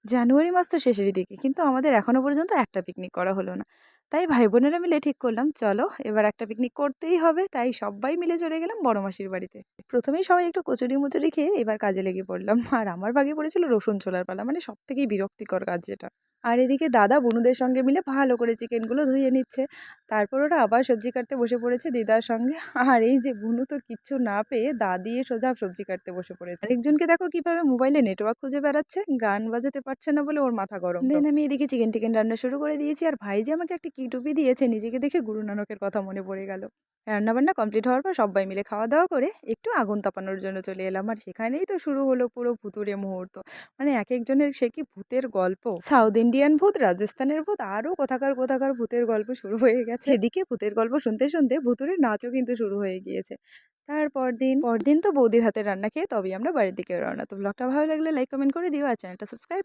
জানুয়ারি মাস তো শেষের দিকে, কিন্তু আমাদের এখনো পর্যন্ত একটা পিকনিক করা হলো না। তাই ভাই বোনেরা মিলে ঠিক করলাম, চলো এবার একটা পিকনিক করতেই হবে। তাই সবাই মিলে চলে গেলাম বড় মাসির বাড়িতে। প্রথমেই সবাই একটু কচুরি-মুচুরি খেয়ে এবার কাজে লেগে পড়লাম। আর আমার ভাগে পড়েছিল রসুন ছোলার পালা, মানে সবথেকেই বিরক্তিকর কাজ যেটা। আর এদিকে দাদা বুনুদের সঙ্গে মিলে ভালো করে চিকেনগুলো ধুয়ে নিচ্ছে। তারপর ওরা আবার সবজি কাটতে বসে পড়েছে দিদার সঙ্গে। আর এই যে বুনু তো কিচ্ছু না পেয়ে দা দিয়ে সোজা সবজি কাটতে বসে পড়েছে। আরেকজনকে দেখো কিভাবে মোবাইলে নেটওয়ার্ক খুঁজে বেড়াচ্ছে, গান বাজাতে পারছে না বলে ওর মাথা গরম। দেন আমি এদিকে চিকেন টিকেন রান্না শুরু করে দিয়েছি, আর ভাই যে আমাকে একটা কি টুপি দিয়েছে নিজেকে দেখে গুরু নানকের কথা মনে পড়ে গেল। রান্নাবান্না কমপ্লিট হওয়ার পর সবাই মিলে খাওয়া দাওয়া করে একটু আগুন তাপানোর জন্য চলে এলাম, আর সেখানেই তো শুরু হলো পুরো ভুতুড়ে মুহূর্ত। মানে এক একজনের সে কি ভূতের গল্প, সাউথ ইন্ডিয়ান ভূত, রাজস্থানের ভূত, আরো কোথাকার কোথাকার ভূতের গল্প শুরু হয়ে গেছে। এদিকে ভূতের গল্প শুনতে শুনতে ভুতুড়ের নাচও কিন্তু শুরু হয়ে গিয়েছে। পরদিন তো বৌদির হাতের রান্না খেয়ে তবেই আমরা বাড়ির দিকে রওনা। তো ব্লগটা ভালো লাগলে লাইক কমেন্ট করে দিও, আর চ্যানেলটা সাবস্ক্রাইব